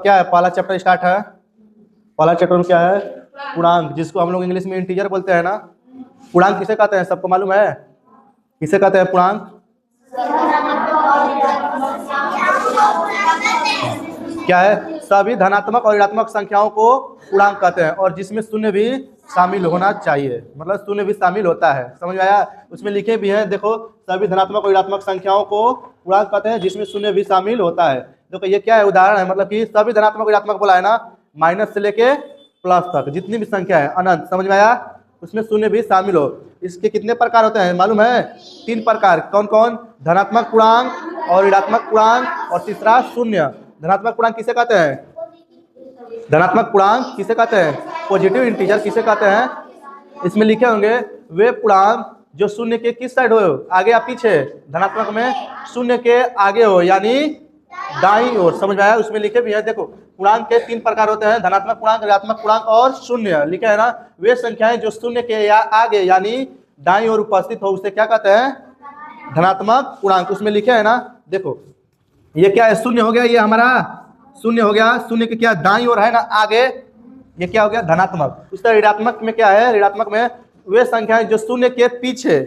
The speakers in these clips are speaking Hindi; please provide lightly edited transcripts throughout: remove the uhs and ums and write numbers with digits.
क्या है, पहला चैप्टर स्टार्ट है। पहला चैप्टर में क्या है, पूर्णांक, जिसको हम लोग इंग्लिश में इंटीजर बोलते हैं ना। पूर्णांक किसे कहते हैं, सबको मालूम है, किसे कहते हैं पूर्णांक? क्या है, सभी धनात्मक और ऋणात्मक संख्याओं को पूर्णांक कहते हैं, और जिसमें शून्य भी शामिल होना चाहिए, मतलब शून्य भी शामिल होता है। समझ में आया? उसमें लिखे भी हैं, देखो, सभी धनात्मक और ऋणात्मक संख्याओं को पूर्णांक कहते हैं जिसमें शून्य भी शामिल होता है। देखो ये क्या है, उदाहरण है, मतलब कि सभी धनात्मक ऋणात्मक बोला है ना, माइनस से लेके प्लस तक जितनी भी संख्या है अनंत, समझ में आया, उसमें शून्य भी शामिल हो। इसके कितने प्रकार होते हैं मालूम है? 3 प्रकार। कौन कौन? धनात्मक पूर्णांक और ऋणात्मक पूर्णांक, और तीसरा शून्य। धनात्मक पूर्णांक किसे कहते हैं? धनात्मक पूर्णांक किसे कहते हैं? पॉजिटिव इंटीजर किसे कहते हैं? इसमें लिखे होंगे वे पूर्णांक जो शून्य के किस साइड हो, आगे या पीछे। धनात्मक में शून्य के आगे हो, यानी दाईं ओर। समझ में आया? उसमें लिखे भी है, देखो, पूर्णांक के 3 प्रकार होते हैं, धनात्मक पूर्णांक, ऋणात्मक पूर्णांक और शून्य। लिखे है ना, वे संख्याएं जो शून्य के या आगे यानी दाईं ओर उपस्थित हो उसे क्या कहते हैं? धनात्मक पूर्णांक। उसमें लिखे है ना, देखो ये क्या है, शून्य हो गया, ये हमारा शून्य हो गया, शून्य के क्या दाईं ओर है ना आगे, ये क्या हो गया, धनात्मक। उस तरह ऋणात्मक में क्या है, ऋणात्मक में वे संख्याएं जो शून्य के पीछे।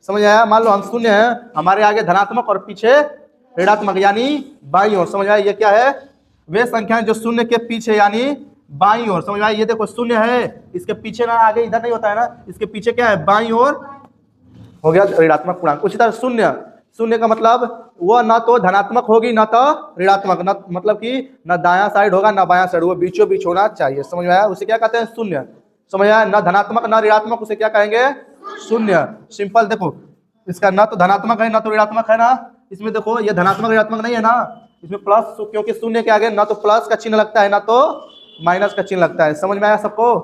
समझ आया? मान लो हम शून्य है, हमारे आगे धनात्मक और पीछे ऋणात्मक यानी बाईं ओर। समझ आया? ये क्या है, वे संख्याएं जो शून्य के पीछे यानी बाईं ओर। समझ आया? ये देखो शून्य है, इसके पीछे ना आगे इधर नहीं होता है ना, इसके पीछे क्या है, बाईं ओर हो गया ऋणात्मक पूर्णांक। उसी तरह शून्य, शून्य का मतलब वो ना तो धनात्मक होगी ना तो ऋणात्मक, न मतलब कि न दायां साइड होगा ना बायां साइड, वो बीचों बीच होना चाहिए। समझ में आया? उसे क्या कहते हैं, शून्य। समझ आया? न धनात्मक न ऋणात्मक, उसे क्या कहेंगे, शून्य। सिंपल, देखो इसका ना तो धनात्मक है ना तो ऋणात्मक है ना, इसमें देखो ये धनात्मक ऋणात्मक नहीं है ना, इसमें प्लस, क्योंकि शून्य के आगे ना तो प्लस का चिन्ह लगता है ना तो माइनस का चिन्ह लगता है। समझ में आया सबको?